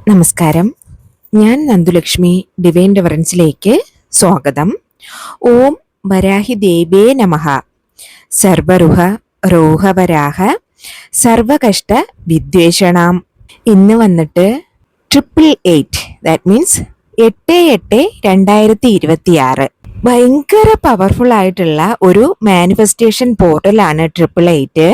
നമസ്കാരം. ഞാൻ നന്ദുലക്ഷ്മി. ഡിവൈൻ ഡിവറൻസിലേക്ക് സ്വാഗതം. ഓം വരാഹി ദേവേ നമഃ. സർവരുഹ രോഹവരാഹ സർവകഷ്ട വിദ്വേഷണാം. ഇന്ന് വന്നിട്ട് 888, ദാറ്റ് മീൻസ് 8/8/2026. ഭയങ്കര പവർഫുൾ ആയിട്ടുള്ള ഒരു മാനിഫെസ്റ്റേഷൻ പോർട്ടലാണ് 888.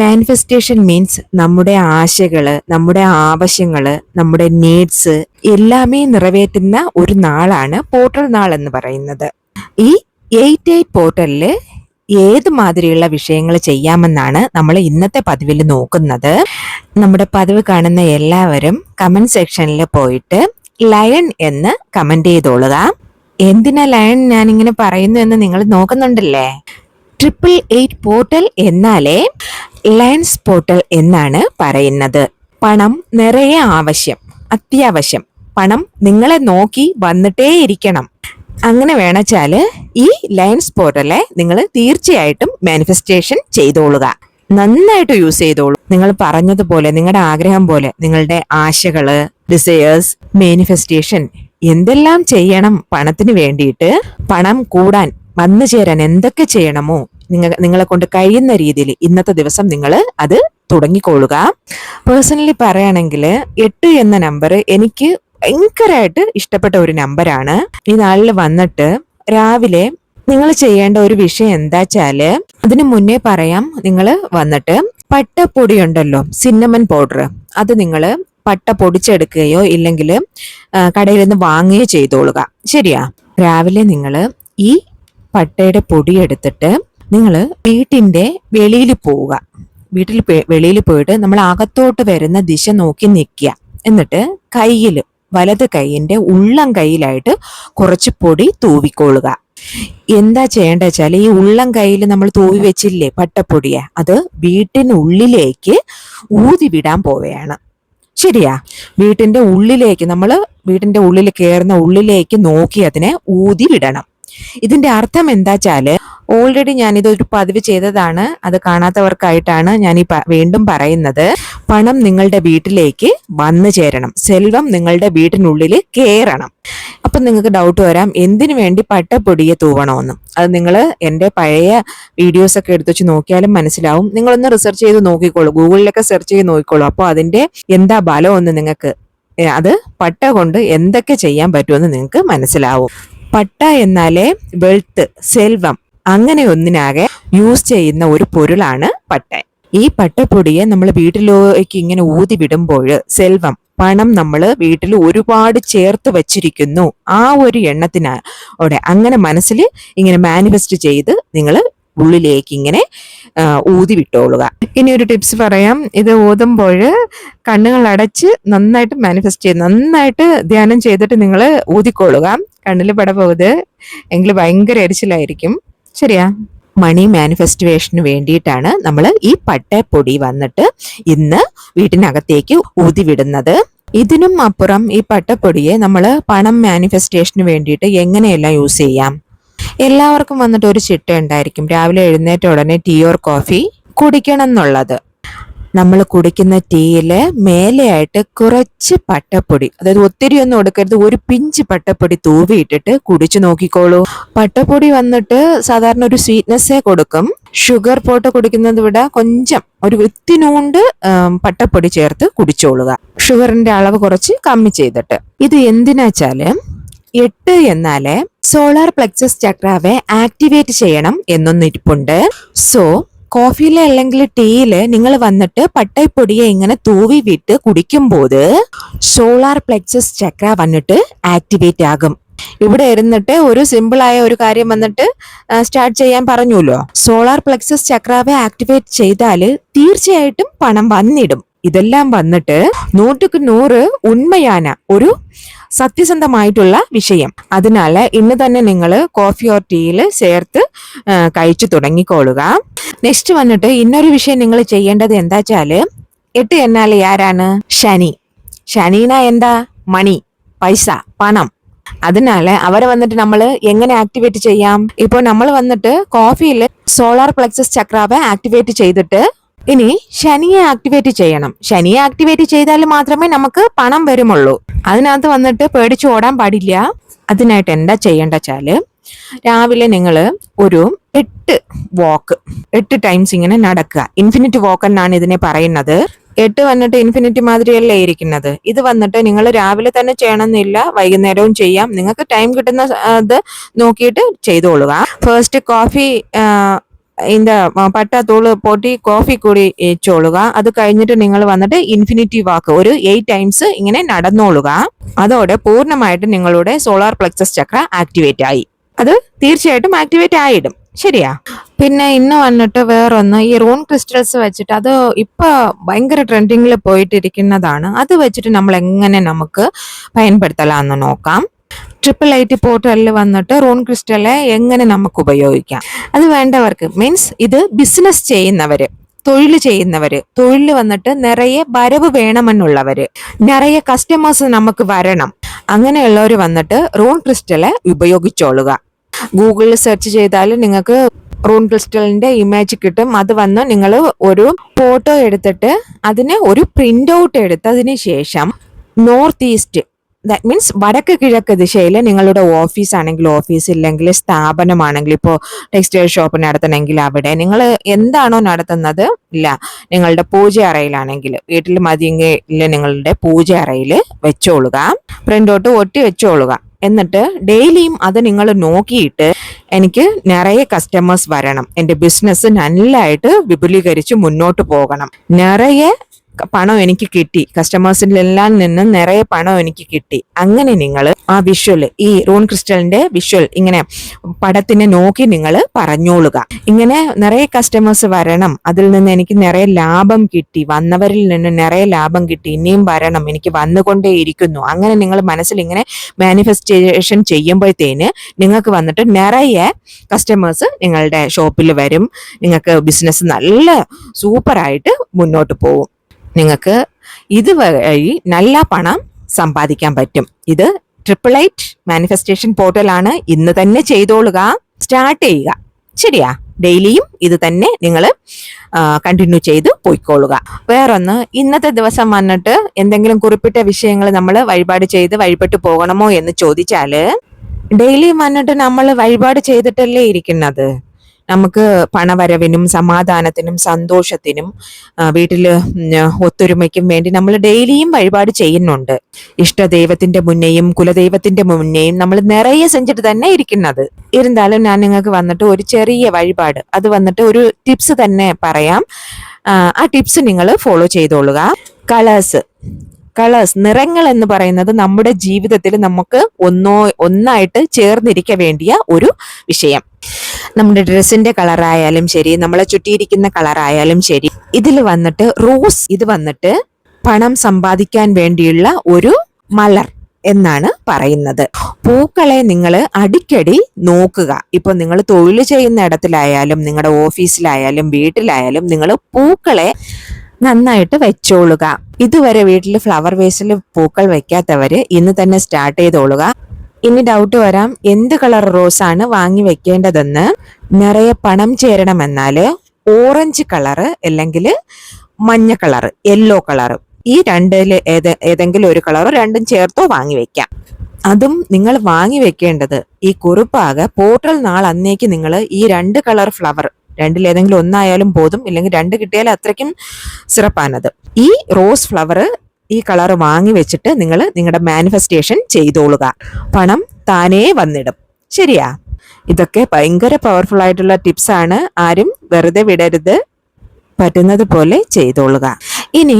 മാനിഫെസ്റ്റേഷൻ മീൻസ് നമ്മുടെ ആശകള്, നമ്മുടെ ആവശ്യങ്ങള്, നമ്മുടെ നീഡ്സ് എല്ലാമേ നിറവേറ്റുന്ന ഒരു നാളാണ് പോർട്ടൽ നാൾ എന്ന് പറയുന്നത്. ഈ 88 പോർട്ടലില് ഏത് മാതിരിയുള്ള വിഷയങ്ങൾ ചെയ്യാമെന്നാണ് നമ്മൾ ഇന്നത്തെ പതിവിൽ നോക്കുന്നത്. നമ്മുടെ പതിവ് കാണുന്ന എല്ലാവരും കമന്റ് സെക്ഷനിൽ പോയിട്ട് ലയൺ എന്ന് കമന്റ് ചെയ്തോളുക. എന്തിനാ ലയൺ ഞാനിങ്ങനെ പറയുന്നു എന്ന് നിങ്ങൾ നോക്കുന്നുണ്ടല്ലേ. 888 പോർട്ടൽ എന്നാലേ ലയൺസ് പോർട്ടൽ എന്നാണ് പറയുന്നത്. പണം നിറയെ ആവശ്യം, അത്യാവശ്യം. പണം നിങ്ങളെ നോക്കി വന്നിട്ടേ ഇരിക്കണം. അങ്ങനെ വേണച്ചാല് ഈ ലയൺസ് പോർട്ടലെ നിങ്ങൾ തീർച്ചയായിട്ടും മാനിഫെസ്റ്റേഷൻ ചെയ്തോളുക. നന്നായിട്ട് യൂസ് ചെയ്തോളൂ. നിങ്ങൾ പറഞ്ഞതുപോലെ, നിങ്ങളുടെ ആഗ്രഹം പോലെ, നിങ്ങളുടെ ആശകള്, ഡിസയേഴ്സ്, മാനിഫെസ്റ്റേഷൻ എന്തെല്ലാം ചെയ്യണം പണത്തിന് വേണ്ടിയിട്ട്, പണം കൂടാൻ, വന്നു ചേരാൻ എന്തൊക്കെ ചെയ്യണമോ നിങ്ങളെ കൊണ്ട് കഴിയുന്ന രീതിയിൽ ഇന്നത്തെ ദിവസം നിങ്ങൾ അത് തുടങ്ങിക്കൊള്ളുക. പേഴ്സണലി പറയുകയാണെങ്കിൽ 8 എന്ന നമ്പർ എനിക്ക് ഭയങ്കരമായിട്ട് ഇഷ്ടപ്പെട്ട ഒരു നമ്പറാണ്. ഈ നാളിൽ വന്നിട്ട് രാവിലെ നിങ്ങൾ ചെയ്യേണ്ട ഒരു വിഷയം എന്താ വെച്ചാല്, അതിനു മുന്നേ പറയാം. നിങ്ങൾ വന്നിട്ട് പട്ടപ്പൊടി ഉണ്ടല്ലോ, സിന്നമൺ പൗഡർ, അത് നിങ്ങൾ പട്ട പൊടിച്ചെടുക്കുകയോ ഇല്ലെങ്കിൽ കടയിൽ നിന്ന് വാങ്ങുകയോ ചെയ്തോളുക. ശരിയാ. രാവിലെ നിങ്ങൾ ഈ പട്ടയുടെ പൊടി എടുത്തിട്ട് നിങ്ങൾ വീട്ടിന്റെ വെളിയിൽ പോവുക. വെളിയിൽ പോയിട്ട് നമ്മൾ അകത്തോട്ട് വരുന്ന ദിശ നോക്കി നിൽക്കുക. എന്നിട്ട് കയ്യില്, വലത് കൈയിന്റെ ഉള്ളം കൈയിലായിട്ട് കുറച്ച് പൊടി തൂവിക്കൊള്ളുക. എന്താ ചെയ്യേണ്ട വെച്ചാൽ, ഈ ഉള്ളം കയ്യിൽ നമ്മൾ തൂവി വെച്ചില്ലേ പട്ടപ്പൊടിയെ, അത് വീട്ടിനുള്ളിലേക്ക് ഊതി വിടാൻ പോവുകയാണ്. ശരിയാ. വീട്ടിന്റെ ഉള്ളിലേക്ക്, നമ്മൾ വീട്ടിന്റെ ഉള്ളിൽ കയറുന്ന ഉള്ളിലേക്ക് നോക്കി അതിനെ ഊതി വിടണം. ഇതിന്റെ അർത്ഥം എന്താ വെച്ചാല്, ഓൾറെഡി ഞാനിതൊരു പതിവ് ചെയ്തതാണ്. അത് കാണാത്തവർക്കായിട്ടാണ് ഞാൻ വീണ്ടും പറയുന്നത്. പണം നിങ്ങളുടെ വീട്ടിലേക്ക് വന്നു ചേരണം, സെൽവം നിങ്ങളുടെ വീട്ടിനുള്ളിൽ കയറണം. അപ്പൊ നിങ്ങൾക്ക് ഡൗട്ട് വരാം, എന്തിനു വേണ്ടി പട്ടപ്പൊടിയെ തൂവണമെന്ന്. അത് നിങ്ങൾ എൻ്റെ പഴയ വീഡിയോസ് ഒക്കെ എടുത്തു വെച്ച് നോക്കിയാലും മനസ്സിലാവും. നിങ്ങളൊന്ന് റിസർച്ച് ചെയ്ത് നോക്കിക്കോളൂ, ഗൂഗിളിലൊക്കെ സെർച്ച് ചെയ്ത് നോക്കിക്കോളൂ. അപ്പോൾ അതിന്റെ എന്താ ബലം ഒന്ന് നിങ്ങൾക്ക്, അത് പട്ട കൊണ്ട് എന്തൊക്കെ ചെയ്യാൻ പറ്റുമെന്ന് നിങ്ങൾക്ക് മനസ്സിലാവും. പട്ട എന്നാലേ വെൽത്ത്, സെൽവം, അങ്ങനെ ഒന്നിനാകെ യൂസ് ചെയ്യുന്ന ഒരു പൊരുളാണ് പട്ട. ഈ പട്ടപ്പൊടിയെ നമ്മൾ വീട്ടിലേക്ക് ഇങ്ങനെ ഊതി വിടുമ്പോൾ സെൽവം, പണം നമ്മൾ വീട്ടിൽ ഒരുപാട് ചേർത്ത് വച്ചിരിക്കുന്നു, ആ ഒരു എണ്ണത്തിനോടെ അങ്ങനെ മനസ്സിൽ ഇങ്ങനെ മാനിഫെസ്റ്റ് ചെയ്ത് നിങ്ങൾ ഉള്ളിലേക്ക് ഇങ്ങനെ ഊതി വിട്ടോളുക. ഇനി ഒരു ടിപ്സ് പറയാം. ഇത് ഊതുമ്പോൾ കണ്ണുകൾ അടച്ച് നന്നായിട്ട് മാനിഫെസ്റ്റ് ചെയ്ത്, നന്നായിട്ട് ധ്യാനം ചെയ്തിട്ട് നിങ്ങൾ ഊതിക്കൊള്ളുക. കണ്ണിൽ പട പോകരുത്, എങ്കിൽ ഭയങ്കര എരിച്ചിലായിരിക്കും. ശരിയാ. മണി മാനിഫെസ്റ്റേഷന് വേണ്ടിയിട്ടാണ് നമ്മൾ ഈ പട്ടപ്പൊടി വന്നിട്ട് ഇന്ന് വീട്ടിനകത്തേക്ക് ഊതി വിടുന്നത്. ഇതിനും അപ്പുറം ഈ പട്ടപ്പൊടിയെ നമ്മൾ പണം മാനിഫെസ്റ്റേഷന് വേണ്ടിയിട്ട് എങ്ങനെയെല്ലാം യൂസ് ചെയ്യാം. എല്ലാവർക്കും വന്നിട്ട് ഒരു ചിട്ട ഉണ്ടായിരിക്കും, രാവിലെ എഴുന്നേറ്റ ഉടനെ ടീ ഓർ കോഫി കുടിക്കണം എന്നുള്ളത്. നമ്മൾ കുടിക്കുന്ന ടീയില് മേലെയായിട്ട് കുറച്ച് പട്ടപ്പൊടി, അതായത് ഒത്തിരി ഒന്നും കൊടുക്കരുത്, ഒരു പിഞ്ച് പട്ടപ്പൊടി തൂവിയിട്ടിട്ട് കുടിച്ചു നോക്കിക്കോളൂ. പട്ടപ്പൊടി വന്നിട്ട് സാധാരണ ഒരു സ്വീറ്റ്നെസ്സേ കൊടുക്കും. ഷുഗർ പോട്ട് കുടിക്കുന്നത് വിട కొంచెం ഒരു ഇത്തിനോണ്ട് പട്ടപ്പൊടി ചേർത്ത് കുടിച്ചോളുക, ഷുഗറിന്റെ അളവ് കുറച്ച് കമ്മി ചെയ്തിട്ട്. ഇത് എന്തിനാച്ചാല് 8 എന്നാല് സോളാർ പ്ലെക്സസ് ചക്രാവെ ആക്ടിവേറ്റ് ചെയ്യണം എന്നൊന്നിരിപ്പുണ്ട്. സോ കോഫിയിലെ അല്ലെങ്കിൽ ടീയില് നിങ്ങൾ വന്നിട്ട് പട്ടപ്പൊടിയെ ഇങ്ങനെ തൂവി വിട്ട് കുടിക്കുമ്പോൾ സോളാർ പ്ലെക്സസ് ചക്ര വന്നിട്ട് ആക്ടിവേറ്റ് ആകും. ഇവിടെ ഇരുന്നിട്ട് ഒരു സിമ്പിൾ ആയ ഒരു കാര്യം വന്നിട്ട് സ്റ്റാർട്ട് ചെയ്യാൻ പറഞ്ഞല്ലോ. സോളാർ പ്ലെക്സസ് ചക്രാവെ ആക്ടിവേറ്റ് ചെയ്താല് തീർച്ചയായിട്ടും പണം വന്നിടും. ഇതെല്ലാം വന്നിട്ട് 100% ഉണ്മയാണ്, ഒരു സത്യസന്ധമായിട്ടുള്ള വിഷയം. അതിനാൽ ഇന്ന് തന്നെ നിങ്ങൾ കോഫി ഓർ ടീയിൽ ചേർത്ത് കഴിച്ചു തുടങ്ങിക്കോളുക. നെക്സ്റ്റ് വന്നിട്ട് ഇന്നൊരു വിഷയം നിങ്ങൾ ചെയ്യേണ്ടത് എന്താ വെച്ചാല്, 8 എന്നാല് ആരാണ്? ശനി. ശനീന എന്താ? മണി, പൈസ, പണം. അതിനാൽ അവരെ വന്നിട്ട് നമ്മൾ എങ്ങനെ ആക്ടിവേറ്റ് ചെയ്യാം? ഇപ്പോൾ നമ്മൾ വന്നിട്ട് കോഫിയിൽ സോളാർ പ്ലെക്സസ് ചക്രാവെ ആക്ടിവേറ്റ് ചെയ്തിട്ട് ഇനി ശനിയെ ആക്ടിവേറ്റ് ചെയ്യണം. ശനിയെ ആക്ടിവേറ്റ് ചെയ്താൽ മാത്രമേ നമുക്ക് പണം വരുമുള്ളൂ. അതിനകത്ത് വന്നിട്ട് പേടിച്ച് ഓടാൻ പാടില്ല. അതിനായിട്ട് എന്താ ചെയ്യേണ്ട വെച്ചാല്, രാവിലെ നിങ്ങൾ ഒരു 8 ടൈംസ് ഇങ്ങനെ നടക്കുക. ഇൻഫിനിറ്റ് വാക്ക് എന്നാണ് ഇതിനെ പറയുന്നത്. 8 വന്നിട്ട് ഇൻഫിനിറ്റി മാതിരിയല്ലേ ഇരിക്കുന്നത്. ഇത് വന്നിട്ട് നിങ്ങൾ രാവിലെ തന്നെ ചെയ്യണമെന്നില്ല, വൈകുന്നേരവും ചെയ്യാം. നിങ്ങൾക്ക് ടൈം കിട്ടുന്ന അത് നോക്കിയിട്ട് ചെയ്തോളുക. ഫസ്റ്റ് കോഫി പട്ടാത്തൂള് പൊട്ടി കോഫി കൂടി ചോളുക. അത് കഴിഞ്ഞിട്ട് നിങ്ങൾ വന്നിട്ട് ഇൻഫിനിറ്റി വാക്ക് ഒരു 8 ടൈംസ് ഇങ്ങനെ നടന്നോളുക. അതോടെ പൂർണ്ണമായിട്ട് നിങ്ങളുടെ സോളാർ പ്ലെക്സസ് ചക്ര ആക്ടിവേറ്റ് ആയി. അത് തീർച്ചയായിട്ടും ആക്ടിവേറ്റ് ആയിടും. ശരിയാ. പിന്നെ ഇന്ന് വന്നിട്ട് വേറൊന്ന്, ഈ റൂൺ ക്രിസ്റ്റൽസ് വെച്ചിട്ട് അത് ഇപ്പൊ ഭയങ്കര ട്രെൻഡിങ്ങിൽ പോയിട്ടിരിക്കുന്നതാണ്. അത് വെച്ചിട്ട് നമ്മൾ എങ്ങനെ നമുക്ക് பயன்படுத்தலாம்னு നോക്കാം. 888 പോർട്ടലിൽ വന്നിട്ട് റൂൺ ക്രിസ്റ്റലെ എങ്ങനെ നമുക്ക് ഉപയോഗിക്കാം. അത് വേണ്ടവർക്ക് മീൻസ് ഇത് ബിസിനസ് ചെയ്യുന്നവര്, തൊഴിൽ ചെയ്യുന്നവര്, തൊഴിൽ വന്നിട്ട് നിറയെ വരവ് വേണമെന്നുള്ളവര്, നിറയെ കസ്റ്റമേഴ്സ് നമുക്ക് വരണം, അങ്ങനെയുള്ളവർ വന്നിട്ട് റൂൺ ക്രിസ്റ്റലെ ഉപയോഗിച്ചോളുക. ഗൂഗിളിൽ സെർച്ച് ചെയ്താൽ നിങ്ങൾക്ക് റൂൺ ക്രിസ്റ്റലിന്റെ ഇമേജ് കിട്ടും. അത് വന്ന് നിങ്ങൾ ഒരു ഫോട്ടോ എടുത്തിട്ട് അതിന് ഒരു പ്രിന്റ് ഔട്ട് എടുത്തതിന് ശേഷം നോർത്ത് ഈസ്റ്റ്, ദാറ്റ് മീൻസ് വടക്ക് കിഴക്ക് ദിശയിൽ നിങ്ങളുടെ ഓഫീസ് ആണെങ്കിൽ ഓഫീസ്, ഇല്ലെങ്കിൽ സ്ഥാപനമാണെങ്കിൽ ഇപ്പോൾ ടെക്സ്റ്റൈൽ ഷോപ്പ് നടത്തണമെങ്കിൽ അവിടെ, നിങ്ങൾ എന്താണോ നടത്തുന്നത് ഇല്ല, നിങ്ങളുടെ പൂജ അറയിലാണെങ്കിൽ വീട്ടിൽ മതിയെങ്കിൽ നിങ്ങളുടെ പൂജ അറയിൽ വെച്ചോളുക. പ്രിന്റ് ഔട്ട് ഒട്ടി വെച്ചോളുക. എന്നിട്ട് ഡെയിലിയും അത് നിങ്ങൾ നോക്കിയിട്ട് എനിക്ക് നിറയെ കസ്റ്റമേഴ്സ് വരണം, എൻ്റെ ബിസിനസ് നല്ലതായിട്ട് വിപുലീകരിച്ച് മുന്നോട്ട് പോകണം, നിറയെ പണം എനിക്ക് കിട്ടി, കസ്റ്റമേഴ്സിലെല്ലാം നിന്നും നിറയെ പണം എനിക്ക് കിട്ടി, അങ്ങനെ നിങ്ങൾ ആ വിഷ്വൽ, ഈ റൂൺ ക്രിസ്റ്റലിന്റെ വിഷ്വൽ ഇങ്ങനെ പടത്തിനെ നോക്കി നിങ്ങൾ പറഞ്ഞോളുക. ഇങ്ങനെ നിറയെ കസ്റ്റമേഴ്സ് വരണം, അതിൽ നിന്ന് എനിക്ക് നിറയെ ലാഭം കിട്ടി, വന്നവരിൽ നിന്ന് നിറയെ ലാഭം കിട്ടി, ഇനിയും വരണം, എനിക്ക് വന്നുകൊണ്ടേ ഇരിക്കുന്നു. അങ്ങനെ നിങ്ങൾ മനസ്സിൽ ഇങ്ങനെ മാനിഫെസ്റ്റേഷൻ ചെയ്യുമ്പോഴത്തേന് നിങ്ങൾക്ക് വന്നിട്ട് നിറയെ കസ്റ്റമേഴ്സ് നിങ്ങളുടെ ഷോപ്പിൽ വരും. നിങ്ങൾക്ക് ബിസിനസ് നല്ല സൂപ്പറായിട്ട് മുന്നോട്ട് പോകും. നിങ്ങൾക്ക് ഇതുവഴി നല്ല പണം സമ്പാദിക്കാൻ പറ്റും. ഇത് 888 മാനിഫെസ്റ്റേഷൻ പോർട്ടലാണ്. ഇന്ന് തന്നെ ചെയ്തോളുക, സ്റ്റാർട്ട് ചെയ്യുക. ശരിയാ. ഡെയിലിയും ഇത് തന്നെ നിങ്ങൾ കണ്ടിന്യൂ ചെയ്ത് പോയിക്കോളുക. വേറൊന്ന്, ഇന്നത്തെ ദിവസം വന്നിട്ട് എന്തെങ്കിലും കുറിപ്പിട്ട വിഷയങ്ങൾ നമ്മൾ വഴിപാട് ചെയ്ത് വഴിപെട്ട് പോകണമോ എന്ന് ചോദിച്ചാല്, ഡെയിലി വന്നിട്ട് നമ്മൾ വഴിപാട് ചെയ്തിട്ടല്ലേ ഇരിക്കുന്നത്. നമുക്ക് പണവരവിനും സമാധാനത്തിനും സന്തോഷത്തിനും വീട്ടില് ഒത്തൊരുമയ്ക്കും വേണ്ടി നമ്മൾ ഡെയിലിയും വഴിപാട് ചെയ്യുന്നുണ്ട്. ഇഷ്ടദൈവത്തിന്റെ മുന്നേയും കുലദൈവത്തിന്റെ മുന്നേയും നമ്മൾ നിറയെ സെഞ്ചിട്ട് തന്നെ ഇരിക്കുന്നത്. ഇരുന്നാലും ഞാൻ നിങ്ങൾക്ക് വന്നിട്ട് ഒരു ചെറിയ വഴിപാട്, അത് വന്നിട്ട് ഒരു ടിപ്സ് തന്നെ പറയാം. ആ ടിപ്സ് നിങ്ങൾ ഫോളോ ചെയ്തോളുക. കളേഴ്സ്, നിറങ്ങൾ എന്ന് പറയുന്നത് നമ്മുടെ ജീവിതത്തിൽ നമുക്ക് ഒന്നായിട്ട് ചേർന്നിരിക്കാൻ വേണ്ടിയ ഒരു വിഷയം. നമ്മുടെ ഡ്രസ്സിന്റെ കളറായാലും ശരി, നമ്മളെ ചുറ്റിയിരിക്കുന്ന കളറായാലും ശരി, ഇതിൽ വന്നിട്ട് റോസ്, ഇത് വന്നിട്ട് പണം സമ്പാദിക്കാൻ വേണ്ടിയുള്ള ഒരു മലർ എന്നാണ് പറയുന്നത്. പൂക്കളെ നിങ്ങൾ അടിക്കടി നോക്കുക. ഇപ്പൊ നിങ്ങൾ തൊഴിൽ ചെയ്യുന്ന ഇടത്തിലായാലും നിങ്ങളുടെ ഓഫീസിലായാലും വീട്ടിലായാലും നിങ്ങൾ പൂക്കളെ നന്നായിട്ട് വെച്ചോളുക. ഇതുവരെ വീട്ടിൽ ഫ്ലവർ വേസിൽ പൂക്കൾ വെക്കാത്തവര് ഇന്ന് തന്നെ സ്റ്റാർട്ട് ചെയ്തോളുക. ഇനി ഡൗട്ട് വരാം, എന്ത് കളർ റോസാണ് വാങ്ങി വെക്കേണ്ടതെന്ന്. നിറയെ പണം ചേരണമെന്നാല് ഓറഞ്ച് കളറ് അല്ലെങ്കിൽ മഞ്ഞ കളറ്, യെല്ലോ കളറ്, ഈ രണ്ടില് ഏതെങ്കിലും ഒരു കളറോ രണ്ടും ചേർത്തോ വാങ്ങി വെക്കാം. അതും നിങ്ങൾ വാങ്ങി വെക്കേണ്ടത് ഈ കുറിപ്പാകെ പോർട്ടൽ നാൾ അന്നേക്ക് നിങ്ങൾ ഈ 2 കളർ ഫ്ലവർ, രണ്ടിലേതെങ്കിലും ഒന്നായാലും പോതും, ഇല്ലെങ്കിൽ 2 കിട്ടിയാൽ അത്രയ്ക്കും സിറപ്പാനത്. ഈ റോസ് ഫ്ലവർ ഈ കളർ വാങ്ങി വെച്ചിട്ട് നിങ്ങൾ നിങ്ങളുടെ മാനിഫെസ്റ്റേഷൻ ചെയ്തോളുക. പണം താനേ വന്നിടും. ശരിയാ. ഇതൊക്കെ ഭയങ്കര പവർഫുൾ ആയിട്ടുള്ള ടിപ്സ് ആണ്. ആരും വെറുതെ വിടരുത്. പറ്റുന്നത് പോലെ ചെയ്തോളുക. ഇനി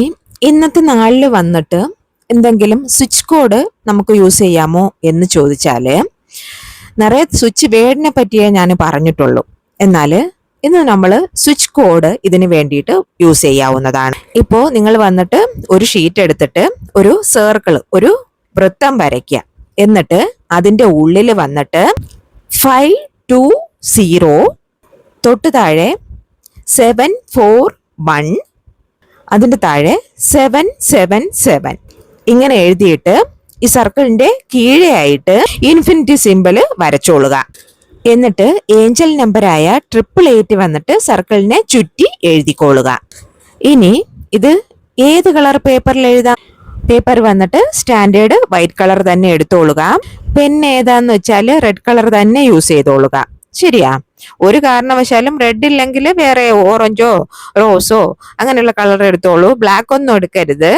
ഇന്നത്തെ നാളിൽ വന്നിട്ട് എന്തെങ്കിലും സ്വിച്ച് കോഡ് നമുക്ക് യൂസ് ചെയ്യാമോ എന്ന് ചോദിച്ചാല്, നിറയെ സ്വിച്ച് വേർഡിനെ പറ്റിയേ ഞാൻ പറഞ്ഞിട്ടുള്ളൂ. എന്നാല് ഇന്ന് നമ്മൾ സ്വിച്ച് കോഡ് ഇതിന് വേണ്ടിയിട്ട് യൂസ് ചെയ്യാവുന്നതാണ്. ഇപ്പോൾ നിങ്ങൾ വന്നിട്ട് ഒരു ഷീറ്റ് എടുത്തിട്ട് ഒരു സർക്കിൾ, ഒരു വൃത്തം വരയ്ക്കുക. എന്നിട്ട് അതിൻ്റെ ഉള്ളിൽ വന്നിട്ട് 520, തൊട്ട് താഴെ 741, അതിൻ്റെ താഴെ 777 ഇങ്ങനെ എഴുതിയിട്ട് ഈ സർക്കിളിന്റെ കീഴെയായിട്ട് ഇൻഫിനിറ്റി സിംബല് വരച്ചോളുക. എന്നിട്ട് ഏഞ്ചൽ നമ്പറായ 888 വന്നിട്ട് സർക്കിളിനെ ചുറ്റി എഴുതിക്കോളുക. ഇനി ഇത് ഏത് കളർ പേപ്പറിൽ എഴുതാം? പേപ്പർ വന്നിട്ട് സ്റ്റാൻഡേർഡ് വൈറ്റ് കളർ തന്നെ എടുത്തോളുക. പെൻ ഏതാന്ന് വെച്ചാൽ റെഡ് കളർ തന്നെ യൂസ് ചെയ്തോളുക. ശരിയാ? ഒരു കാരണവശാലും റെഡ് ഇല്ലെങ്കിൽ വേറെ ഓറഞ്ചോ റോസോ അങ്ങനെയുള്ള കളർ എടുത്തോളൂ. ബ്ലാക്ക് ഒന്നും എടുക്കരുത്.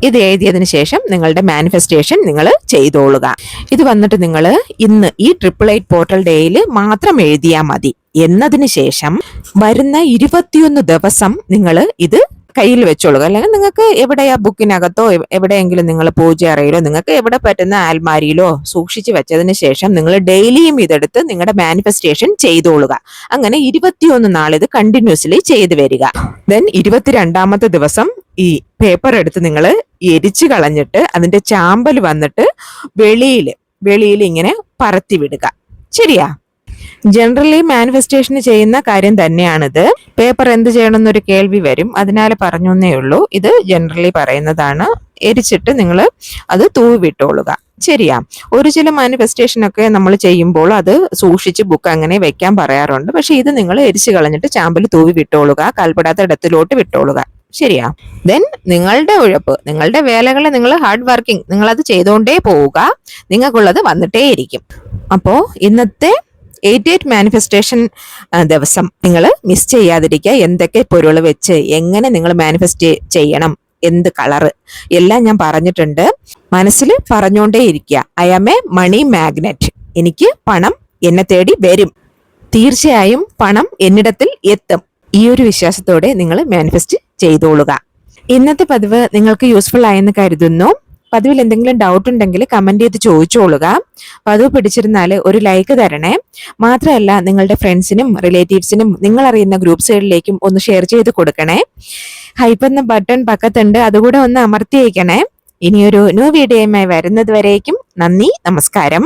ഇത് എഴുതിയതിനു ശേഷം നിങ്ങളുടെ മാനിഫെസ്റ്റേഷൻ നിങ്ങൾ ചെയ്തോളുക. ഇത് വന്നിട്ട് നിങ്ങൾ ഇന്ന് ഈ 888 പോർട്ടൽ ഡേയിൽ മാത്രം എഴുതിയാൽ മതി. എന്നതിന് ശേഷം വരുന്ന 21 ദിവസം നിങ്ങൾ ഇത് കയ്യിൽ വെച്ചോളുക. അല്ലെങ്കിൽ നിങ്ങൾക്ക് എവിടെയാ ബുക്കിനകത്തോ എവിടെയെങ്കിലും നിങ്ങൾ പൂജ അറയിലോ നിങ്ങൾക്ക് എവിടെ പറ്റുന്ന ആൽമാരിയിലോ സൂക്ഷിച്ചു വെച്ചതിന് ശേഷം നിങ്ങൾ ഡെയിലിയും ഇതെടുത്ത് നിങ്ങളുടെ മാനിഫെസ്റ്റേഷൻ ചെയ്തോളുക. അങ്ങനെ 21 നാൾ ഇത് കണ്ടിന്യൂസ്ലി ചെയ്തു വരിക. ദെൻ 22ാമത്തെ ദിവസം ഈ പേപ്പർ എടുത്ത് നിങ്ങൾ എരിച്ചു കളഞ്ഞിട്ട് അതിന്റെ ചാമ്പൽ വന്നിട്ട് വെളിയിൽ ഇങ്ങനെ പറത്തി വിടുക. ശരിയാ? ജനറലി മാനിഫെസ്റ്റേഷന് ചെയ്യുന്ന കാര്യം തന്നെയാണിത്. പേപ്പർ എന്ത് ചെയ്യണമെന്നൊരു കേൾവി വരും, അതിനാൽ പറഞ്ഞു എന്നേ ഉള്ളൂ. ഇത് ജനറലി പറയുന്നതാണ്. എരിച്ചിട്ട് നിങ്ങൾ അത് തൂവി വിട്ടോളുക. ശരിയാ? ഒരു ചില മാനിഫെസ്റ്റേഷൻ ഒക്കെ നമ്മൾ ചെയ്യുമ്പോൾ അത് സൂക്ഷിച്ച് ബുക്ക് അങ്ങനെ വെക്കാൻ പറയാറുണ്ട്. പക്ഷെ ഇത് നിങ്ങൾ എരിച്ചു കളഞ്ഞിട്ട് ചാമ്പൽ തൂവി വിട്ടോളുക. കാൽപ്പെടാത്ത ഇടത്തിലോട്ട് വിട്ടോളുക. ശരിയാ? ദെൻ നിങ്ങളുടെ ഉഴപ്പ്, നിങ്ങളുടെ വേലകളെ നിങ്ങൾ ഹാർഡ് വർക്കിംഗ്, നിങ്ങൾ അത് ചെയ്തുകൊണ്ടേ പോവുക. നിങ്ങൾക്കുള്ളത് വന്നിട്ടേ ഇരിക്കും. അപ്പോ ഇന്നത്തെ 88 മാനിഫെസ്റ്റേഷൻ ദിവസം നിങ്ങൾ മിസ് ചെയ്യാതിരിക്കുക. എന്തൊക്കെ പൊരുൾ വെച്ച് എങ്ങനെ നിങ്ങൾ മാനിഫെസ്റ്റ് ചെയ്യണം, എന്ത് കളറ് എല്ലാം ഞാൻ പറഞ്ഞിട്ടുണ്ട്. മനസ്സിൽ പറഞ്ഞുകൊണ്ടേ ഇരിക്കുക. I am a money magnet. എനിക്ക് പണം എന്നെ തേടി വരും. തീർച്ചയായും പണം എന്നിടത്തിൽ എത്തും. ഈ ഒരു വിശ്വാസത്തോടെ നിങ്ങൾ മാനിഫെസ്റ്റ് ചെയ്തോളുക. ഇന്നത്തെ പതിവ് നിങ്ങൾക്ക് യൂസ്ഫുൾ ആയെന്ന് കരുതുന്നു. പതിവിൽ എന്തെങ്കിലും ഡൗട്ട് ഉണ്ടെങ്കിൽ കമന്റ് ചെയ്ത് ചോദിച്ചോളുക. പതിവ് പിടിച്ചിരുന്നാൽ ഒരു ലൈക്ക് തരണേ. മാത്രമല്ല നിങ്ങളുടെ ഫ്രണ്ട്സിനും റിലേറ്റീവ്സിനും നിങ്ങൾ അറിയുന്ന ഗ്രൂപ്പ്സുകളിലേക്കും ഒന്ന് ഷെയർ ചെയ്ത് കൊടുക്കണേ. ഹൈപ്പ് എന്ന ബട്ടൺ പക്കത്തുണ്ട്, അതുകൂടെ ഒന്ന് അമർത്തി വയ്ക്കണേ. ഇനിയൊരു ന്യൂ വീഡിയോയുമായി വരുന്നത് വരേക്കും നന്ദി, നമസ്കാരം.